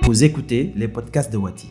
Vous écoutez les podcasts de Wati.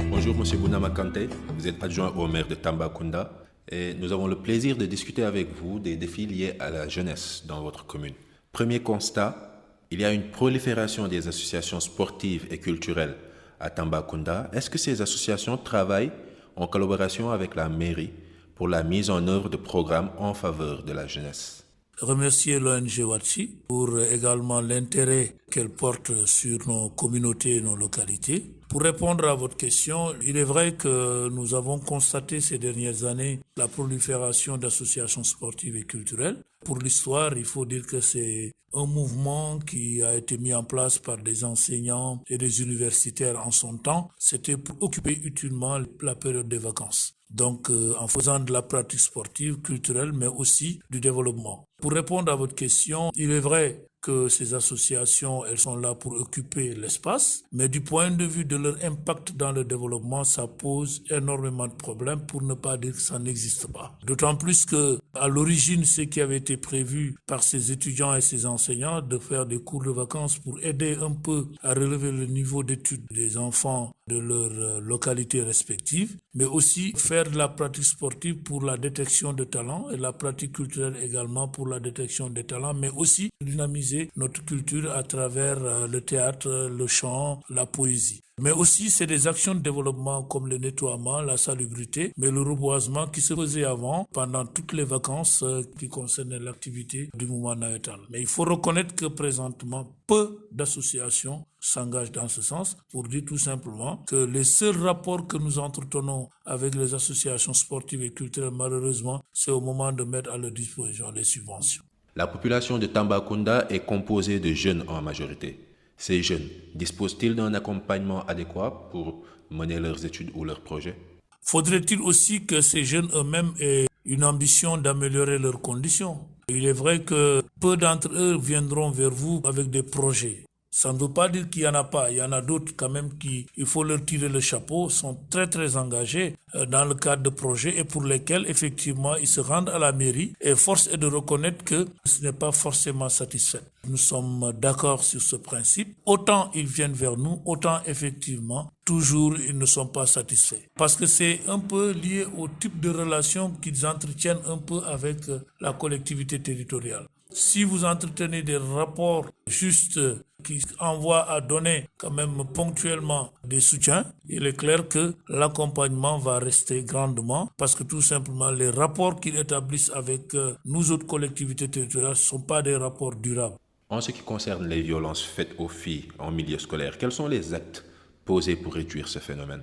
Bonjour Monsieur Bounama Kanté, vous êtes adjoint au maire de Tambacounda et nous avons le plaisir de discuter avec vous des défis liés à la jeunesse dans votre commune. Premier constat, il y a une prolifération des associations sportives et culturelles à Tambacounda. Est-ce que ces associations travaillent en collaboration avec la mairie pour la mise en œuvre de programmes en faveur de la jeunesse? Remercier l'ONG Wati pour également l'intérêt qu'elle porte sur nos communautés et nos localités. Pour répondre à votre question, il est vrai que nous avons constaté ces dernières années la prolifération d'associations sportives et culturelles. Pour l'histoire, il faut dire que c'est un mouvement qui a été mis en place par des enseignants et des universitaires en son temps. C'était pour occuper utilement la période des vacances. Donc, en faisant de la pratique sportive, culturelle, mais aussi du développement. Pour répondre à votre question, il est vrai que ces associations, elles sont là pour occuper l'espace, mais du point de vue de leur impact dans le développement, ça pose énormément de problèmes, pour ne pas dire que ça n'existe pas. D'autant plus que, à l'origine, ce qui avait été prévu par ces étudiants et ces enseignants, de faire des cours de vacances pour aider un peu à relever le niveau d'études des enfants de leurs localités respectives, mais aussi faire de la pratique sportive pour la détection de talents et la pratique culturelle également pour la détection des talents, mais aussi dynamiser notre culture à travers le théâtre, le chant, la poésie. Mais aussi, c'est des actions de développement comme le nettoiement, la salubrité, mais le reboisement qui se faisait avant, pendant toutes les vacances qui concernaient l'activité du mouvement navétane. Mais il faut reconnaître que présentement, peu d'associations s'engagent dans ce sens, pour dire tout simplement que les seuls rapports que nous entretenons avec les associations sportives et culturelles, malheureusement, c'est au moment de mettre à leur disposition les subventions. La population de Tambacounda est composée de jeunes en majorité. Ces jeunes disposent-ils d'un accompagnement adéquat pour mener leurs études ou leurs projets? Faudrait-il aussi que ces jeunes eux-mêmes aient une ambition d'améliorer leurs conditions? Il est vrai que peu d'entre eux viendront vers vous avec des projets. Ça ne veut pas dire qu'il n'y en a pas. Il y en a d'autres quand même qui, il faut leur tirer le chapeau, sont très engagés dans le cadre de projets et pour lesquels effectivement ils se rendent à la mairie et force est de reconnaître que ce n'est pas forcément satisfait. Nous sommes d'accord sur ce principe. Autant ils viennent vers nous, autant effectivement toujours ils ne sont pas satisfaits. Parce que c'est un peu lié au type de relation qu'ils entretiennent un peu avec la collectivité territoriale. Si vous entretenez des rapports justes qui envoient à donner quand même ponctuellement des soutiens, il est clair que l'accompagnement va rester grandement parce que tout simplement les rapports qu'ils établissent avec nous autres collectivités territoriales ne sont pas des rapports durables. En ce qui concerne les violences faites aux filles en milieu scolaire, quels sont les actes posés pour réduire ce phénomène?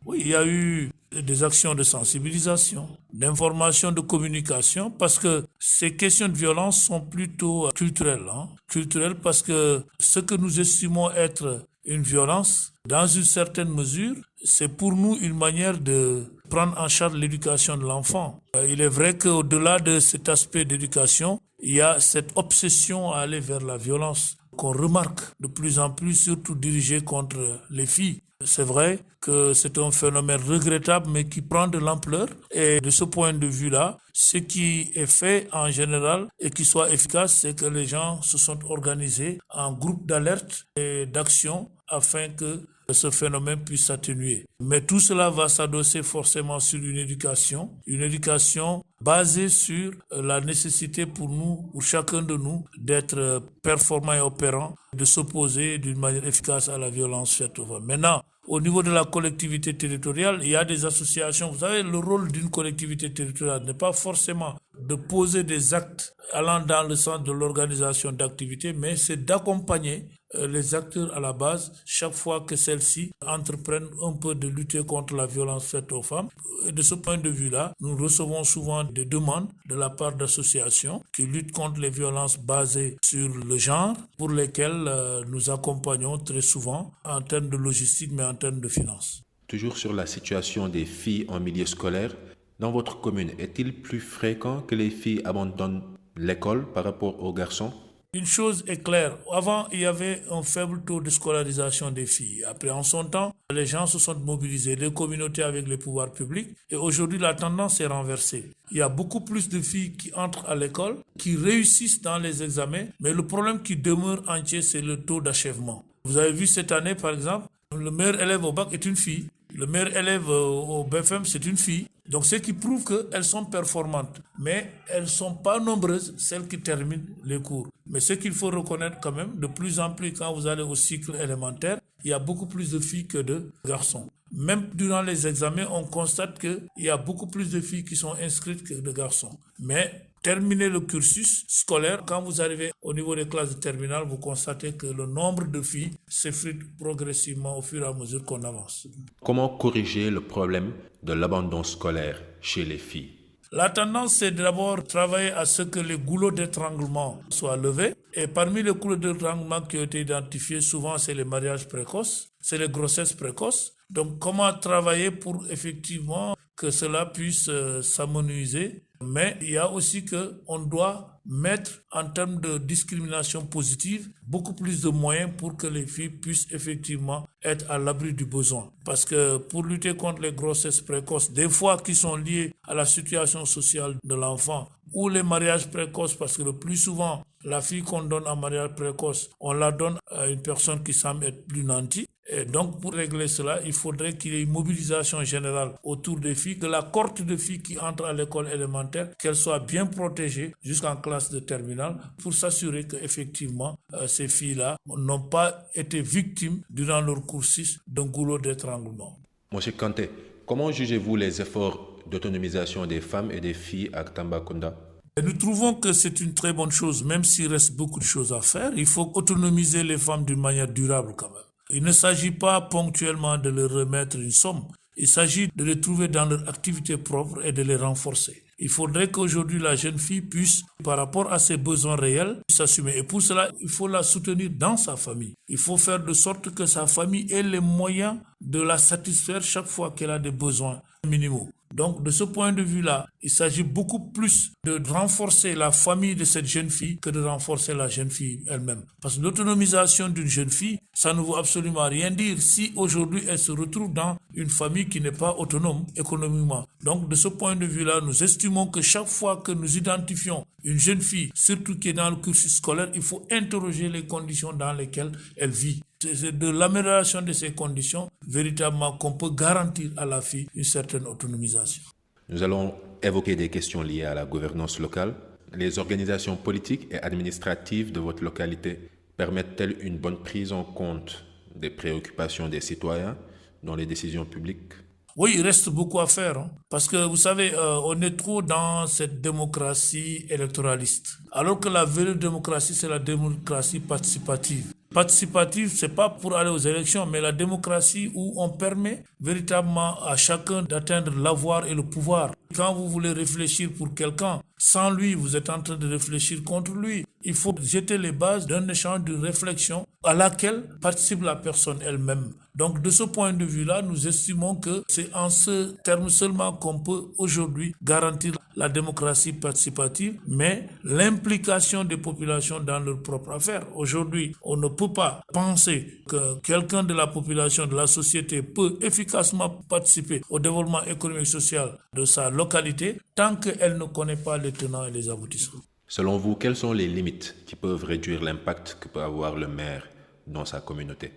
Oui, il y a eu des actions de sensibilisation, d'information, de communication, parce que ces questions de violence sont plutôt culturelles. Culturelles parce que ce que nous estimons être une violence, dans une certaine mesure, c'est pour nous une manière de prendre en charge l'éducation de l'enfant. Il est vrai qu'au-delà de cet aspect d'éducation, il y a cette obsession à aller vers la violence qu'on remarque de plus en plus, surtout dirigée contre les filles. C'est vrai que c'est un phénomène regrettable mais qui prend de l'ampleur et de ce point de vue-là, ce qui est fait en général et qui soit efficace, c'est que les gens se sont organisés en groupe d'alerte et d'action afin que ce phénomène puisse s'atténuer. Mais tout cela va s'adosser forcément sur une éducation basée sur la nécessité pour nous, pour chacun de nous, d'être performant et opérant, de s'opposer d'une manière efficace à la violence faite aux femmes. Maintenant, au niveau de la collectivité territoriale, il y a des associations. Vous savez, le rôle d'une collectivité territoriale n'est pas forcément de poser des actes allant dans le sens de l'organisation d'activités, mais c'est d'accompagner les acteurs à la base chaque fois que celles-ci entreprennent un peu de lutter contre la violence faite aux femmes. Et de ce point de vue-là, nous recevons souvent des demandes de la part d'associations qui luttent contre les violences basées sur le genre, pour lesquelles nous accompagnons très souvent en termes de logistique, mais en termes de finances. Toujours sur la situation des filles en milieu scolaire, dans votre commune, est-il plus fréquent que les filles abandonnent l'école par rapport aux garçons? Une chose est claire, avant il y avait un faible taux de scolarisation des filles. Après, en son temps, les gens se sont mobilisés, les communautés avec les pouvoirs publics, et aujourd'hui la tendance est renversée. Il y a beaucoup plus de filles qui entrent à l'école, qui réussissent dans les examens, mais le problème qui demeure entier, c'est le taux d'achèvement. Vous avez vu cette année, par exemple, le meilleur élève au bac est une fille. Le meilleur élève au BFM, c'est une fille. Donc, ce qui prouve qu'elles sont performantes. Mais elles ne sont pas nombreuses, celles qui terminent les cours. Mais ce qu'il faut reconnaître quand même, de plus en plus, quand vous allez au cycle élémentaire, il y a beaucoup plus de filles que de garçons. Même durant les examens, on constate qu'il y a beaucoup plus de filles qui sont inscrites que de garçons. Mais terminer le cursus scolaire, quand vous arrivez au niveau des classes de terminale, vous constatez que le nombre de filles s'effrite progressivement au fur et à mesure qu'on avance. Comment corriger le problème de l'abandon scolaire chez les filles? La tendance, c'est d'abord travailler à ce que les goulots d'étranglement soient levés. Et parmi les goulots d'étranglement qui ont été identifiés, souvent, c'est les mariages précoces, c'est les grossesses précoces. Donc, comment travailler pour effectivement que cela puisse s'amenuiser? Mais il y a aussi qu'on doit mettre en termes de discrimination positive beaucoup plus de moyens pour que les filles puissent effectivement être à l'abri du besoin. Parce que pour lutter contre les grossesses précoces, des fois qui sont liées à la situation sociale de l'enfant, ou les mariages précoces, parce que le plus souvent, la fille qu'on donne en mariage précoce, on la donne à une personne qui semble être plus nantie. Et donc, pour régler cela, il faudrait qu'il y ait une mobilisation générale autour des filles, que la cohorte de filles qui entrent à l'école élémentaire, qu'elles soient bien protégées jusqu'en classe de terminale pour s'assurer qu'effectivement, ces filles-là n'ont pas été victimes durant leur cursus d'un goulot d'étranglement. Monsieur Kanté, comment jugez-vous les efforts d'autonomisation des femmes et des filles à Tambacounda? Nous trouvons que c'est une très bonne chose, même s'il reste beaucoup de choses à faire. Il faut autonomiser les femmes d'une manière durable quand même. Il ne s'agit pas ponctuellement de leur remettre une somme. Il s'agit de les trouver dans leur activité propre et de les renforcer. Il faudrait qu'aujourd'hui la jeune fille puisse, par rapport à ses besoins réels, s'assumer. Et pour cela, il faut la soutenir dans sa famille. Il faut faire de sorte que sa famille ait les moyens de la satisfaire chaque fois qu'elle a des besoins minimaux. Donc, de ce point de vue-là, il s'agit beaucoup plus de renforcer la famille de cette jeune fille que de renforcer la jeune fille elle-même. Parce que l'autonomisation d'une jeune fille, ça ne veut absolument rien dire si aujourd'hui elle se retrouve dans une famille qui n'est pas autonome économiquement. Donc, de ce point de vue-là, nous estimons que chaque fois que nous identifions une jeune fille, surtout qui est dans le cursus scolaire, il faut interroger les conditions dans lesquelles elle vit. C'est de l'amélioration de ces conditions, véritablement, qu'on peut garantir à la fille une certaine autonomisation. Nous allons évoquer des questions liées à la gouvernance locale. Les organisations politiques et administratives de votre localité permettent-elles une bonne prise en compte des préoccupations des citoyens dans les décisions publiques? Oui, il reste beaucoup à faire, parce que vous savez, on est trop dans cette démocratie électoraliste. Alors que la vraie démocratie, c'est la démocratie participative. Participative, c'est pas pour aller aux élections, mais la démocratie où on permet véritablement à chacun d'atteindre l'avoir et le pouvoir. Quand vous voulez réfléchir pour quelqu'un, sans lui, vous êtes en train de réfléchir contre lui. Il faut jeter les bases d'un échange de réflexion à laquelle participe la personne elle-même. Donc, de ce point de vue-là, nous estimons que c'est en ce terme seulement qu'on peut aujourd'hui garantir la démocratie participative, mais l'implication des populations dans leurs propres affaires. Aujourd'hui, on ne peut pas penser que quelqu'un de la population, de la société, peut efficacement participer au développement économique et social de sa localité tant qu'elle ne connaît pas les tenants et les aboutissants. Selon vous, quelles sont les limites qui peuvent réduire l'impact que peut avoir le maire dans sa communauté?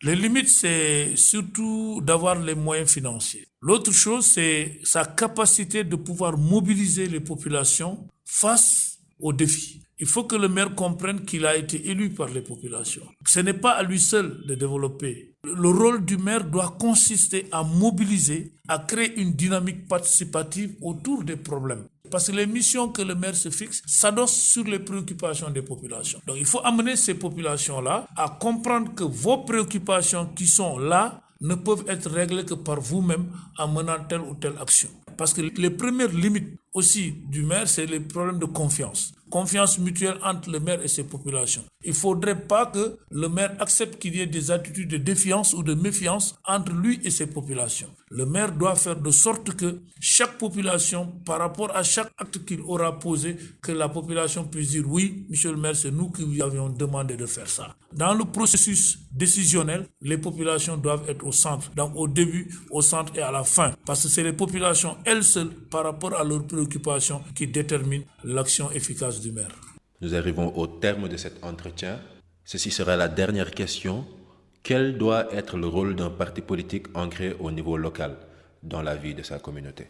Les limites, c'est surtout d'avoir les moyens financiers. L'autre chose, c'est sa capacité de pouvoir mobiliser les populations face aux défis. Il faut que le maire comprenne qu'il a été élu par les populations. Ce n'est pas à lui seul de développer. Le rôle du maire doit consister à mobiliser, à créer une dynamique participative autour des problèmes. Parce que les missions que le maire se fixe s'adossent sur les préoccupations des populations. Donc il faut amener ces populations-là à comprendre que vos préoccupations qui sont là ne peuvent être réglées que par vous-même en menant telle ou telle action. Parce que les premières limites aussi du maire, c'est les problèmes de confiance. confiance mutuelle entre le maire et ses populations. Il ne faudrait pas que le maire accepte qu'il y ait des attitudes de défiance ou de méfiance entre lui et ses populations. Le maire doit faire de sorte que chaque population, par rapport à chaque acte qu'il aura posé, que la population puisse dire oui, monsieur le maire, c'est nous qui vous avions demandé de faire ça. Dans le processus décisionnel, les populations doivent être au centre, donc au début, au centre et à la fin, parce que c'est les populations elles seules, par rapport à leurs préoccupations, qui déterminent l'action efficace du maire. Nous arrivons au terme de cet entretien. Ceci sera la dernière question. Quel doit être le rôle d'un parti politique ancré au niveau local dans la vie de sa communauté?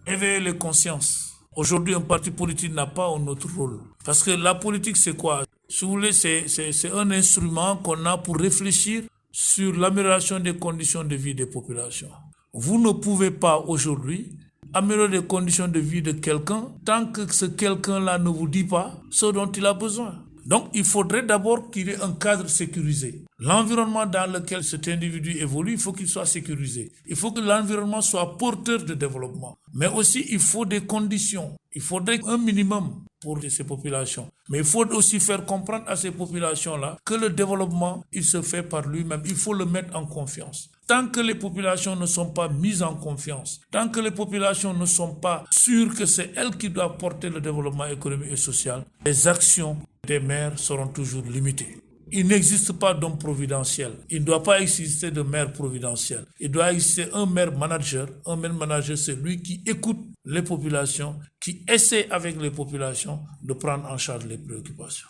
Éveiller les consciences. Aujourd'hui, un parti politique n'a pas un autre rôle. Parce que la politique, c'est quoi? Si vous voulez, c'est un instrument qu'on a pour réfléchir sur l'amélioration des conditions de vie des populations. Vous ne pouvez pas aujourd'hui améliorer les conditions de vie de quelqu'un tant que ce quelqu'un-là ne vous dit pas ce dont il a besoin. Donc, il faudrait d'abord qu'il y ait un cadre sécurisé. L'environnement dans lequel cet individu évolue, il faut qu'il soit sécurisé. Il faut que l'environnement soit porteur de développement. Mais aussi, il faut des conditions. Il faudrait un minimum pour ces populations. Mais il faut aussi faire comprendre à ces populations-là que le développement, il se fait par lui-même. Il faut le mettre en confiance. Tant que les populations ne sont pas mises en confiance, tant que les populations ne sont pas sûres que c'est elles qui doivent porter le développement économique et social, les actions des maires seront toujours limitées. Il n'existe pas d'homme providentiel. Il ne doit pas exister de maire providentiel. Il doit exister un maire manager. Un maire manager, c'est lui qui écoute les populations, qui essaie avec les populations de prendre en charge les préoccupations.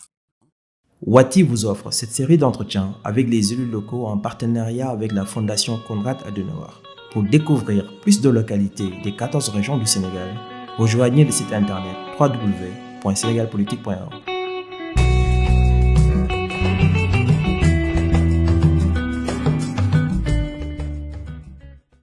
Wati vous offre cette série d'entretiens avec les élus locaux en partenariat avec la Fondation Konrad Adenauer. Pour découvrir plus de localités des 14 régions du Sénégal, rejoignez le site internet www.senegalpolitique.org.